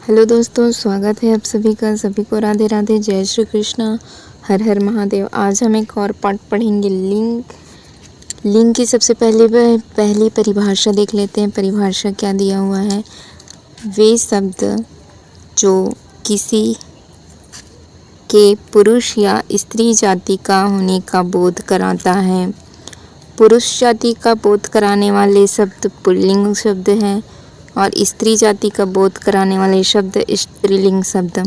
Hello दोस्तों, स्वागत है आप सभी का। सभी को राधे राधे, जय श्री कृष्णा, हर हर महादेव। आज हम एक और पाठ पढ़ेंगे लिंग की सबसे पहली परिभाषा देख लेते हैं। परिभाषा क्या दिया हुआ है। वे शब्द जो किसी के पुरुष या स्त्री जाति का होने का बोध कराता है। पुरुष जाति का बोध कराने वाले शब्द पुल्लिंग शब्द हैं और स्त्री जाति का बोध कराने वाले शब्द स्त्रीलिंग शब्द।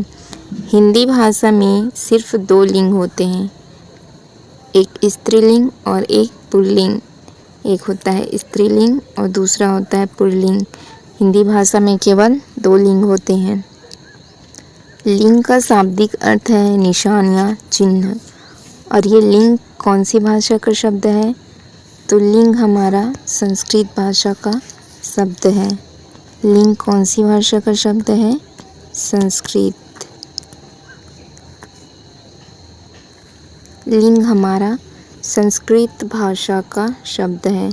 हिंदी भाषा में सिर्फ 2 लिंग होते हैं, एक स्त्रीलिंग और एक पुल्लिंग। एक होता है स्त्रीलिंग और दूसरा होता है पुल्लिंग। हिंदी भाषा में केवल 2 लिंग होते हैं। लिंग का शाब्दिक अर्थ है निशान या चिन्ह। और ये लिंग कौन सी भाषा का शब्द है? तो लिंग हमारा संस्कृत भाषा का शब्द है। लिंग कौन सी भाषा का शब्द है? संस्कृत। लिंग हमारा संस्कृत भाषा का शब्द है।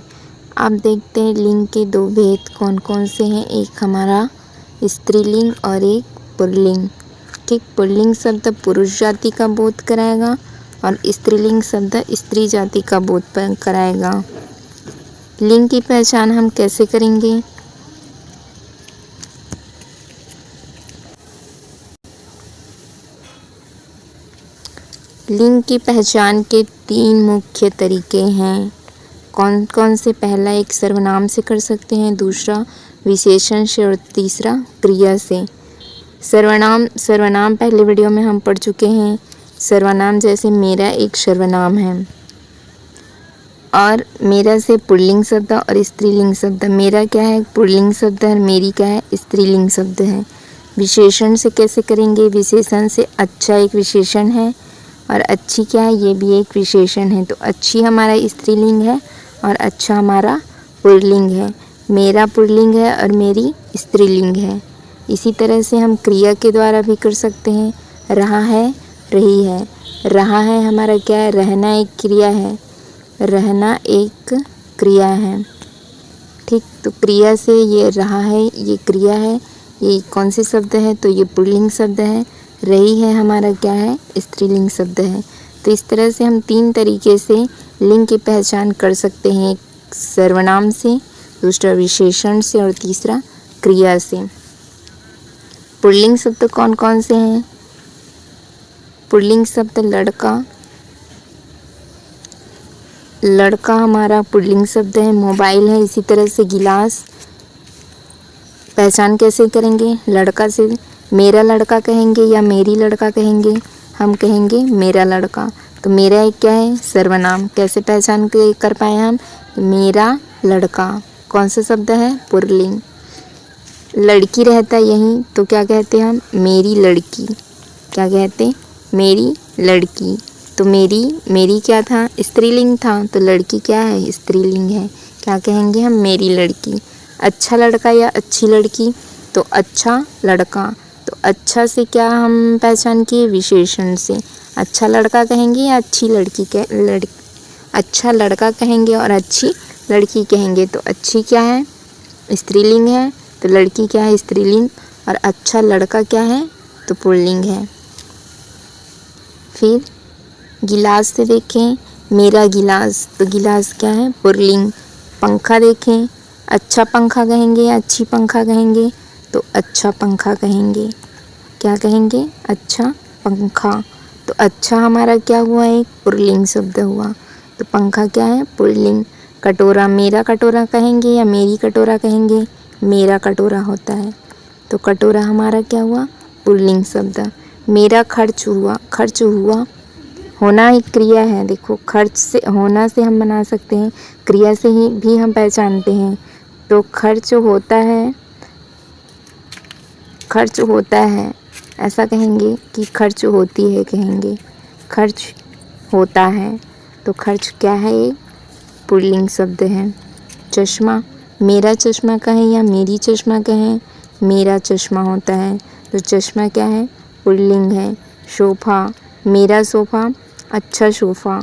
आप देखते हैं लिंग के 2 भेद कौन कौन से हैं। एक हमारा स्त्रीलिंग और एक पुल्लिंग। ठीक, पुल्लिंग शब्द पुरुष जाति का बोध कराएगा और स्त्रीलिंग शब्द स्त्री जाति का बोध कराएगा। लिंग की पहचान हम कैसे करेंगे? लिंग की पहचान के 3 मुख्य तरीके हैं। कौन कौन से? पहला एक सर्वनाम से कर सकते हैं, दूसरा विशेषण से और तीसरा क्रिया से। सर्वनाम पहले वीडियो में हम पढ़ चुके हैं। सर्वनाम जैसे मेरा एक सर्वनाम है और मेरा से पुल्लिंग शब्द और स्त्रीलिंग शब्द। मेरा क्या है? पुल्लिंग शब्द है। मेरी क्या है? स्त्रीलिंग शब्द है। विशेषण से कैसे करेंगे? विशेषण से अच्छा एक विशेषण है और अच्छी क्या है? ये भी एक विशेषण है। तो अच्छी हमारा स्त्रीलिंग है और अच्छा हमारा पुल्लिंग है। मेरा पुल्लिंग है और मेरी स्त्रीलिंग है। इसी तरह से हम क्रिया के द्वारा भी कर सकते हैं। रहा है, रही है। रहा है हमारा क्या है? रहना एक क्रिया है। रहना एक क्रिया है। ठीक, तो क्रिया से ये रहा है, ये क्रिया है। ये कौन से शब्द है? तो ये पुल्लिंग शब्द है। रही है हमारा क्या है? स्त्रीलिंग शब्द है। तो इस तरह से हम 3 तरीके से लिंग की पहचान कर सकते हैं। एक सर्वनाम से, दूसरा विशेषण से और तीसरा क्रिया से। पुल्लिंग शब्द कौन कौन से हैं? पुल्लिंग शब्द लड़का। लड़का हमारा पुल्लिंग शब्द है। मोबाइल है। इसी तरह से गिलास। पहचान कैसे करेंगे? लड़का से मेरा लड़का कहेंगे या मेरी लड़का कहेंगे? हम कहेंगे मेरा लड़का। तो मेरा एक क्या है? सर्वनाम। कैसे पहचान कर पाए हम? मेरा लड़का कौन सा शब्द है? पुल्लिंग। लड़की रहता है यहीं, तो क्या कहते हैं हम? मेरी लड़की। क्या कहते? मेरी लड़की। तो मेरी क्या था? स्त्रीलिंग था। तो लड़की क्या है? स्त्रीलिंग है। क्या कहेंगे हम? मेरी लड़की। अच्छा लड़का या अच्छी लड़की? तो अच्छा लड़का। तो अच्छा से क्या हम पहचान किए? विशेषण से। अच्छा लड़का कहेंगे या अच्छी लड़की अच्छा लड़का कहेंगे और अच्छी लड़की कहेंगे। तो अच्छी क्या है? स्त्रीलिंग है। तो लड़की क्या है? स्त्रीलिंग। और अच्छा लड़का क्या है? तो पुल्लिंग है। फिर गिलास से देखें, मेरा गिलास। तो गिलास क्या है? पुल्लिंग। पंखा देखें, अच्छा पंखा कहेंगे या अच्छी पंखा कहेंगे? तो अच्छा पंखा कहेंगे। क्या कहेंगे? अच्छा पंखा। तो अच्छा हमारा क्या हुआ? एक पुल्लिंग शब्द हुआ। तो पंखा क्या है? पुल्लिंग। कटोरा, मेरा कटोरा कहेंगे या मेरी कटोरा कहेंगे? मेरा कटोरा होता है। तो कटोरा हमारा क्या हुआ? पुल्लिंग शब्द। मेरा खर्च हुआ। खर्च हुआ, होना एक क्रिया है। देखो, खर्च से होना से हम बना सकते हैं, क्रिया से ही भी हम पहचानते हैं। तो खर्च होता है, खर्च होता है ऐसा कहेंगे कि खर्च होती है कहेंगे? खर्च होता है। तो खर्च क्या है? एक पुल्लिंग शब्द है। चश्मा, मेरा चश्मा कहें या मेरी चश्मा कहें? मेरा चश्मा होता है। तो चश्मा क्या है? पुल्लिंग है। सोफ़ा, मेरा सोफ़ा, अच्छा सोफ़ा।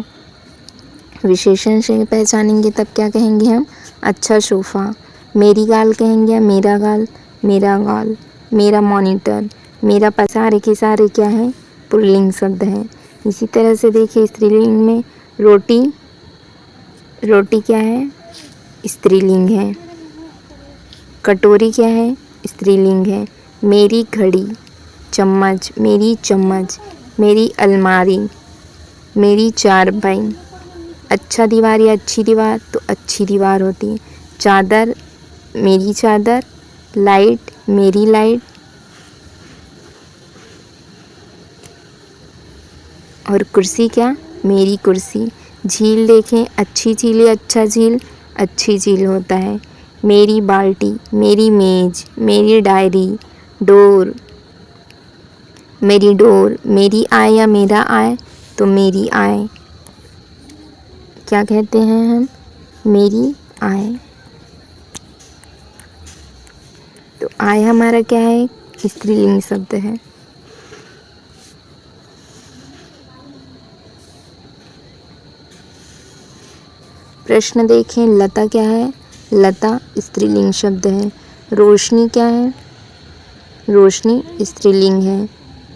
विशेषण से पहचानेंगे तब क्या कहेंगे हम? अच्छा सोफ़ा। मेरी गाल कहेंगे या मेरा गाल? मेरा गाल। मेरा मॉनिटर। मेरा पसारे के सारे क्या है, पुल्लिंग शब्द है। इसी तरह से देखिए स्त्रीलिंग में रोटी, रोटी क्या है, स्त्रीलिंग है। कटोरी क्या है, स्त्रीलिंग है। मेरी घड़ी, चम्मच, मेरी चम्मच, मेरी अलमारी, मेरी चारपाई। अच्छा दीवार या अच्छी दीवार, तो अच्छी दीवार होती है। चादर, मेरी चादर। लाइट, मेरी लाइट। और कुर्सी क्या, मेरी कुर्सी। झील देखें, अच्छी झील या अच्छा झील, अच्छी झील होता है। मेरी बाल्टी, मेरी मेज, मेरी डायरी। डोर, मेरी डोर। मेरी आय या मेरा आय, तो मेरी आय क्या कहते हैं हम, मेरी आय। तो आय हमारा क्या है, स्त्रीलिंग शब्द है। प्रश्न देखें, लता क्या है, लता स्त्रीलिंग शब्द है। रोशनी क्या है, रोशनी स्त्रीलिंग है।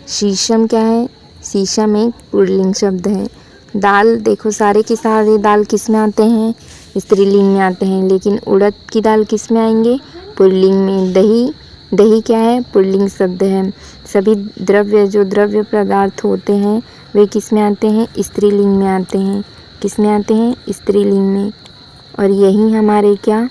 शीशम क्या है, शीशम एक पुल्लिंग शब्द है। दाल, देखो सारे के सारे दाल किस में आते हैं, स्त्रीलिंग में आते हैं, लेकिन उड़द की दाल किस में आएंगे, पुल्लिंग में। दही, दही क्या है, पुल्लिंग शब्द है। सभी द्रव्य, जो द्रव्य पदार्थ होते हैं वे किस में आते हैं, स्त्रीलिंग में आते हैं। किस में आते हैं, स्त्रीलिंग में। और यही हमारे क्या,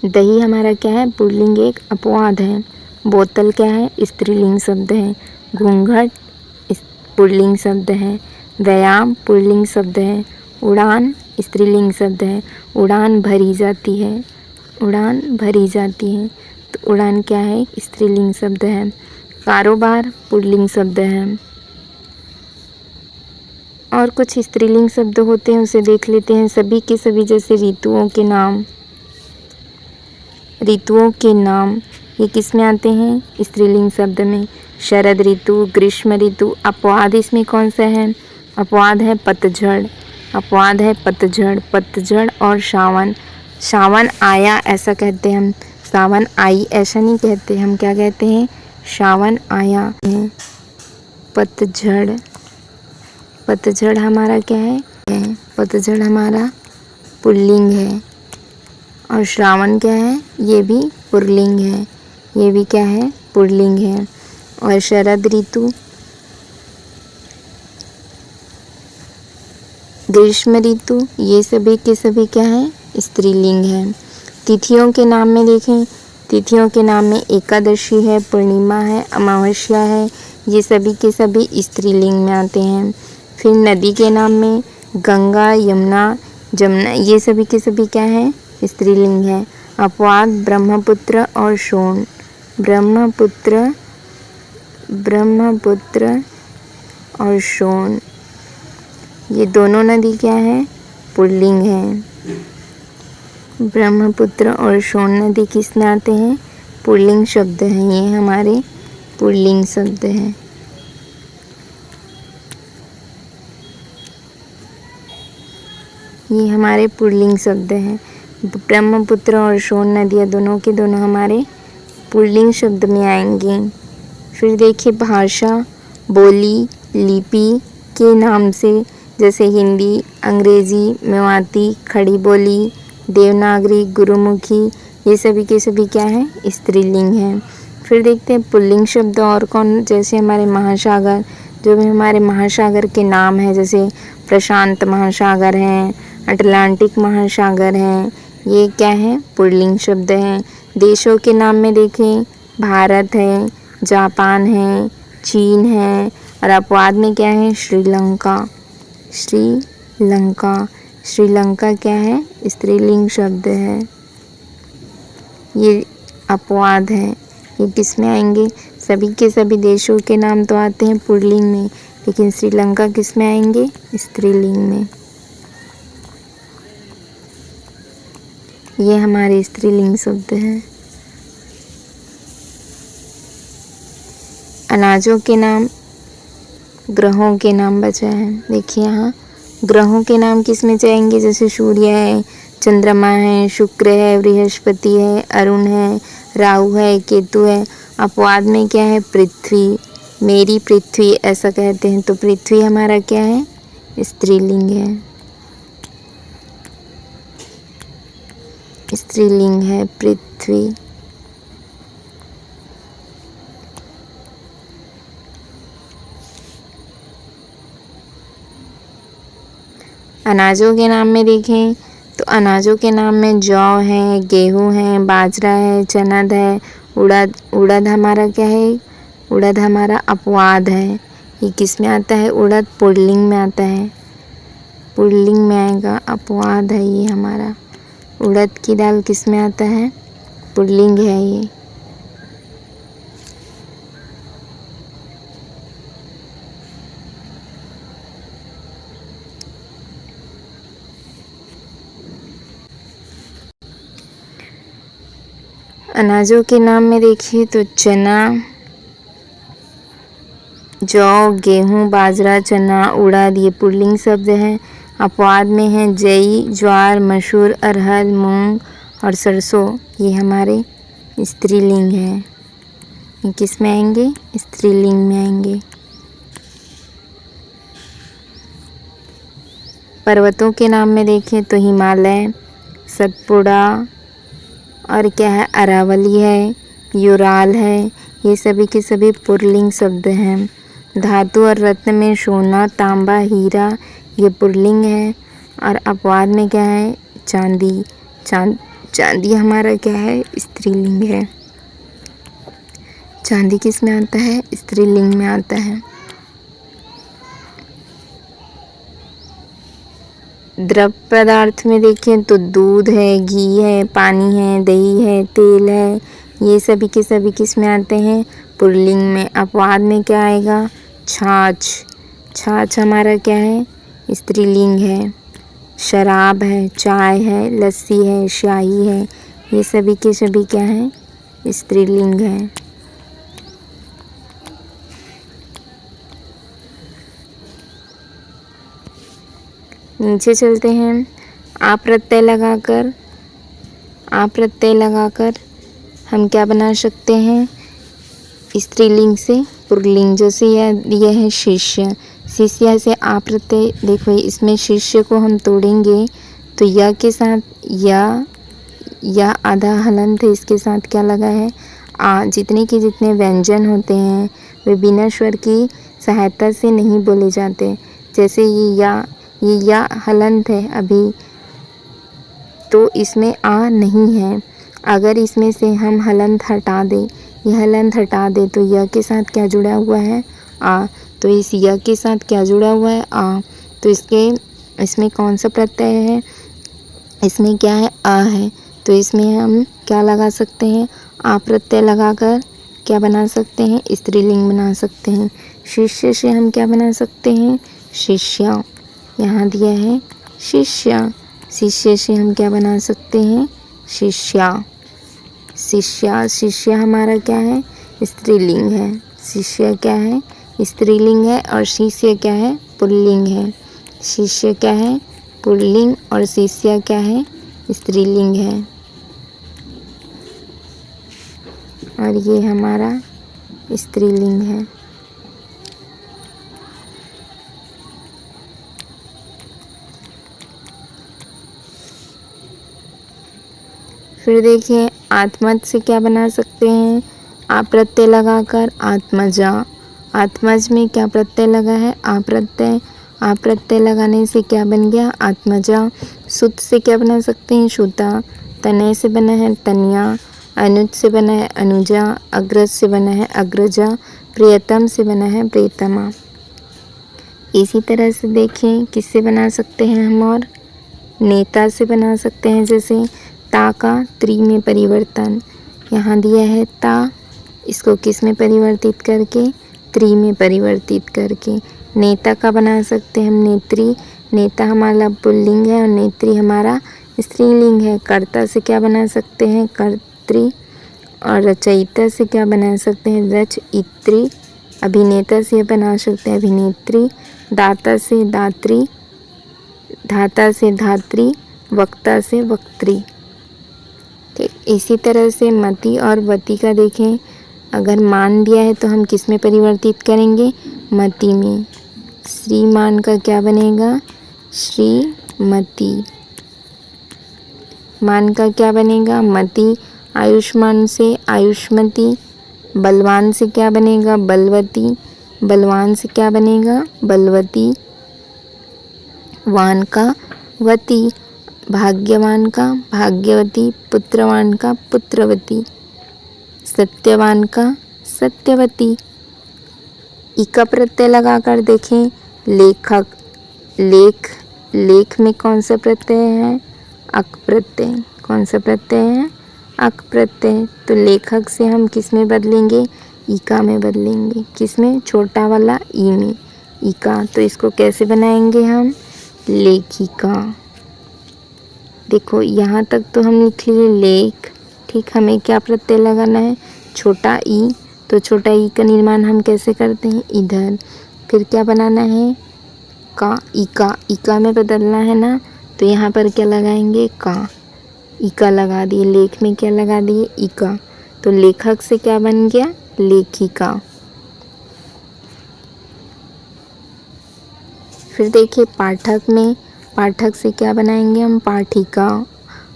दही हमारा क्या है, पुल्लिंग एक अपवाद है। बोतल क्या है, स्त्रीलिंग शब्द है। घूंघट पुल्लिंग शब्द है। व्यायाम पुल्लिंग शब्द है। उड़ान स्त्रीलिंग शब्द है। उड़ान भरी जाती है, उड़ान भरी जाती है, तो उड़ान क्या है, स्त्रीलिंग शब्द है। कारोबार पुल्लिंग शब्द है। और कुछ स्त्रीलिंग शब्द होते हैं उसे देख लेते हैं। सभी के सभी, जैसे ऋतुओं के नाम, ऋतुओं के नाम ये किस में आते हैं, स्त्रीलिंग शब्द में। शरद ऋतु, ग्रीष्म ऋतु। अपवाद इसमें कौन सा है, अपवाद है पतझड़, अपवाद है पतझड़। पतझड़ और सावन, सावन आया ऐसा कहते हैं हम, सावन आई ऐसा नहीं कहते हम, क्या कहते हैं, सावन आया है। पतझड़, पतझड़ हमारा क्या है, पतझड़ हमारा पुल्लिंग है। और श्रावण क्या है, ये भी पुल्लिंग है, ये भी क्या है, पुल्लिंग है। और शरद ऋतु, ग्रीष्म ऋतु, ये सभी के सभी क्या है, स्त्रीलिंग है। तिथियों के नाम में देखें, तिथियों के नाम में एकादशी है, पूर्णिमा है, अमावस्या है, ये सभी के सभी स्त्रीलिंग में आते हैं। फिर नदी के नाम में गंगा, यमुना, जमुना, ये सभी के सभी क्या है, स्त्रीलिंग है। अपवाद ब्रह्मपुत्र और सोन, ब्रह्मपुत्र, ब्रह्मपुत्र और सोन, ये दोनों नदी क्या है, पुल्लिंग है। ब्रह्मपुत्र और सोन नदी किस में आते हैं, पुल्लिंग शब्द हैं, ये हमारे पुल्लिंग शब्द हैं। ये हमारे पुल्लिंग शब्द हैं। ब्रह्मपुत्र और सोन नदियाँ दोनों के दोनों हमारे पुल्लिंग शब्द में आएंगे। फिर देखिए भाषा, बोली, लिपि के नाम से, जैसे हिंदी, अंग्रेजी, मेवाती, खड़ी बोली, देवनागरी, गुरुमुखी, ये सभी के सभी क्या है, स्त्रीलिंग है। फिर देखते हैं पुल्लिंग शब्द और कौन, जैसे हमारे महासागर, जो भी हमारे महासागर के नाम हैं, जैसे प्रशांत महासागर हैं, अटलांटिक महासागर हैं, ये क्या है, पुल्लिंग शब्द हैं। देशों के नाम में देखें, भारत है, जापान है, चीन है, और अपवाद में क्या है, श्रीलंका, श्रीलंका, श्रीलंका क्या है, स्त्रीलिंग शब्द है, ये अपवाद है। ये किस में आएंगे, सभी के सभी देशों के नाम तो आते हैं पुल्लिंग में, लेकिन श्रीलंका किस में आएंगे, स्त्रीलिंग में। ये हमारे स्त्रीलिंग शब्द हैं। अनाजों के नाम, ग्रहों के नाम बचा है। देखिए यहाँ ग्रहों के नाम किस में जाएंगे, जैसे सूर्य है, चंद्रमा है, शुक्र है, बृहस्पति है, अरुण है, राहु है, केतु है। अपवाद में क्या है, पृथ्वी, मेरी पृथ्वी ऐसा कहते हैं। तो पृथ्वी हमारा क्या है, स्त्रीलिंग है, स्त्रीलिंग है पृथ्वी। अनाजों के नाम में देखें तो अनाजों के नाम में जौ है, गेहूँ है, बाजरा है, चना है, उड़द। उड़द हमारा क्या है, उड़द हमारा अपवाद है। ये किस में आता है, उड़द पुल्लिंग में आता है, पुल्लिंग में आएगा, अपवाद है ये हमारा। उड़द की दाल किस में आता है, पुल्लिंग है ये। अनाजों के नाम में देखिए तो चना, जौ, गेहूँ, बाजरा, चना, उड़द ये पुल्लिंग शब्द हैं। अपवाद में हैं जई, ज्वार, मसूर, अरहर, मूंग और सरसों, ये हमारे स्त्रीलिंग हैं। ये किस में आएंगे, स्त्रीलिंग में आएंगे। पर्वतों के नाम में देखें तो हिमालय, सतपुड़ा और क्या है, अरावली है, यूराल है, ये सभी के सभी पुल्लिंग शब्द हैं। धातु और रत्न में सोना, तांबा, हीरा ये पुल्लिंग है। और अपवाद में क्या है, चांदी, चांदी हमारा क्या है, स्त्रीलिंग है। चांदी किस में आता है, स्त्रीलिंग में आता है। द्रव पदार्थ में देखें तो दूध है, घी है, पानी है, दही है, तेल है, ये सभी के सभी किस में आते हैं, पुल्लिंग में। अपवाद में क्या आएगा, छाछ, छाछ हमारा क्या है, स्त्रीलिंग है। शराब है, चाय है, लस्सी है, शाही है, ये सभी के सभी क्या है, स्त्रीलिंग है। नीचे चलते हैं। आ प्रत्यय लगाकर हम क्या बना सकते हैं, स्त्रीलिंग से पुल्लिंग। जैसे यह है शिष्य, शिष्य से आ प्रत्यय, देखो इसमें शिष्य को हम तोड़ेंगे तो या के साथ या आधा हलंत है, इसके साथ क्या लगा है, आ। जितने के जितने व्यंजन होते हैं वे बिना स्वर की सहायता से नहीं बोले जाते। जैसे ये या हलंत है अभी, तो इसमें आ नहीं है। अगर इसमें से हम हलंत हटा दें, यह हलंत हटा दे तो य के साथ क्या जुड़ा हुआ है, आ। तो इस य के साथ क्या जुड़ा हुआ है, आ। तो इसमें कौन सा प्रत्यय है, इसमें क्या है, आ है। तो इसमें हम क्या लगा सकते हैं, आ प्रत्यय लगाकर क्या बना सकते हैं, स्त्रीलिंग बना सकते हैं। शिष्य से हम क्या बना सकते हैं, शिष्या, यहाँ दिया है शिष्या। शिष्य से हम क्या बना सकते हैं, शिष्या, शिष्या। शिष्य हमारा क्या है, स्त्रीलिंग है। शिष्य क्या है, स्त्रीलिंग है, और शिष्य क्या है, पुल्लिंग है। शिष्य क्या है, पुल्लिंग, और शिष्य क्या है, स्त्रीलिंग है। और ये हमारा स्त्रीलिंग है। फिर देखिए आत्मज से क्या बना सकते हैं, आ प्रत्यय लगाकर आत्मजा। आत्मज में क्या प्रत्यय लगा है, आ प्रत्यय। आ प्रत्यय लगाने से क्या बन गया, आत्मजा। सुत से क्या बना सकते हैं, सुता। तनय से बना है तनया। अनुज से बना है अनुजा। अग्रज से बना है अग्रजा। प्रियतम से बना है प्रियतमा। इसी तरह से देखें किससे बना सकते हैं हम, और नेता से बना सकते हैं। जैसे ता का त्रि में परिवर्तन, यहाँ दिया है ता, इसको किस में परिवर्तित करके, त्रि में परिवर्तित करके। नेता का बना सकते हैं हम नेत्री। नेता हमारा पुल्लिंग है और नेत्री हमारा स्त्रीलिंग है। कर्ता से क्या बना सकते हैं, कर्त्री। और रचयिता से क्या बना सकते हैं, रचयित्री। अभिनेता से बना सकते हैं अभिनेत्री, दाता से दात्री, धाता से धात्री, वक्ता से वक्त्री। ठीक, इसी तरह से मति और वति का देखें, अगर मान दिया है तो हम किस में परिवर्तित करेंगे, मति में। श्रीमान का क्या बनेगा, श्रीमती। मान का क्या बनेगा, मति। आयुष्मान से आयुष्मती। बलवान से क्या बनेगा, बलवती। बलवान से क्या बनेगा, बलवती। वान का वती। भाग्यवान का भाग्यवती। पुत्रवान का पुत्रवती। सत्यवान का सत्यवती। इका प्रत्यय लगाकर देखें, लेखक, लेख, लेख में कौन सा प्रत्यय है, अक प्रत्यय। कौन सा प्रत्यय है, अक प्रत्यय। तो लेखक से हम किस में बदलेंगे, इका में बदलेंगे। किस में, छोटा वाला ई में, इका। तो इसको कैसे बनाएंगे हम, लेखिका। देखो यहाँ तक तो हम लिख लिए लेख। ठीक, हमें क्या प्रत्यय लगाना है, छोटा ई। तो छोटा ई का निर्माण हम कैसे करते हैं, इधर। फिर क्या बनाना है, का, इका। इका में बदलना है ना, तो यहाँ पर क्या लगाएंगे, का। इका लगा दिए, लेख में क्या लगा दिए, इका। तो लेखक से क्या बन गया, लेखिका। फिर देखिए पाठक में, पाठक से क्या बनाएंगे हम, पाठिका।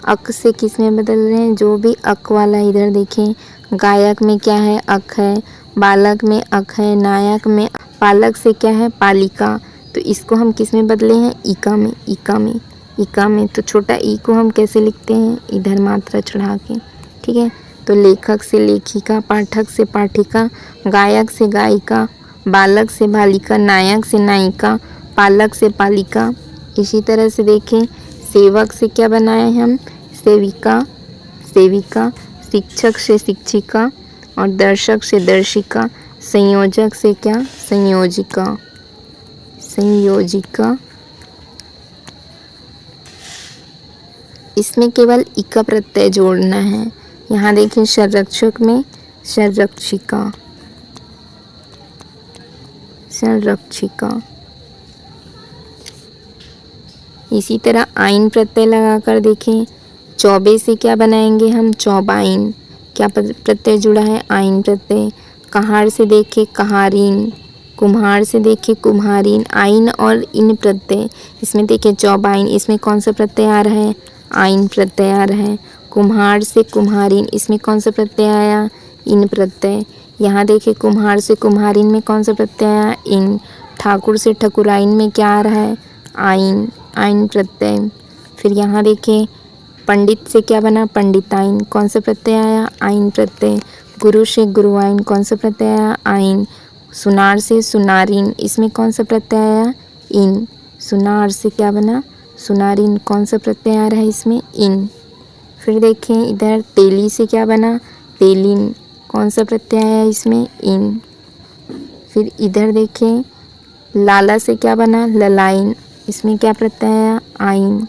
अक से किस में बदल रहे हैं, जो भी अक वाला, इधर देखें। गायक में क्या है, अक है। बालक में अक है। नायक में, पालक से क्या है, पालिका। तो इसको हम किस में बदले हैं, इका में, इका में, इका में। तो छोटा ई को हम कैसे लिखते हैं, इधर मात्रा चढ़ा के। ठीक है, तो लेखक से लेखिका, पाठक से पाठिका, गायक से गायिका, बालक से बालिका, नायक से नायिका, पालक से पालिका। इसी तरह से देखें, सेवक से क्या बनाए हम, सेविका, सेविका। शिक्षक से शिक्षिका और दर्शक से दर्शिका। संयोजक से क्या, संयोजिका, संयोजिका। इसमें केवल इका प्रत्यय जोड़ना है। यहाँ देखें संरक्षक में संरक्षिका, संरक्षिका। इसी तरह आइन प्रत्यय लगाकर देखें, चौबे से क्या बनाएंगे हम, चौबाइन। क्या प्रत्यय जुड़ा है, आइन प्रत्यय। कहार से देखें, कहारीन। कुम्हार से देखें, कुम्हारीन। आइन और इन प्रत्यय, इसमें देखें चौबाइन, इसमें कौन सा प्रत्यय आ रहा है, आइन प्रत्यय आ रहा है। कुम्हार से कुम्हारीन, इसमें कौन सा प्रत्यय आया, इन प्रत्यय। यहाँ देखें कुम्हार से कुम्हारीन में कौन सा प्रत्यय आया, इन। ठाकुर से ठकुराइन में क्या आ रहा है, आइन, आइन प्रत्यय। फिर यहाँ देखें पंडित से क्या बना, पंडिताइन। कौन सा प्रत्यय आया, आइन प्रत्यय। गुरु से गुरुआइन, कौन सा प्रत्यय आया, आइन। सुनार से सुनारीन, इसमें कौन सा प्रत्यय आया, इन। सुनार से क्या बना, सुनारीन। कौन सा प्रत्यय आ रहा है इसमें, इन। फिर देखें इधर तेली से क्या बना, तेलिन। कौन सा प्रत्यय आया इसमें, इन। फिर इधर देखें लाला से क्या बना, ललाइन। इसमें क्या प्रत्यय आया, आइन।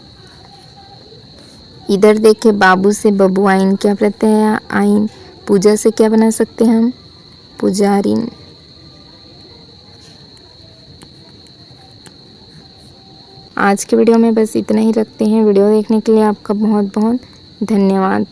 इधर देखें बाबू से बबुआइन, क्या प्रत्यय आया, आइन। पूजा से क्या बना सकते हैं हम, पुजारिन। आज के वीडियो में बस इतना ही रखते हैं। वीडियो देखने के लिए आपका बहुत बहुत धन्यवाद।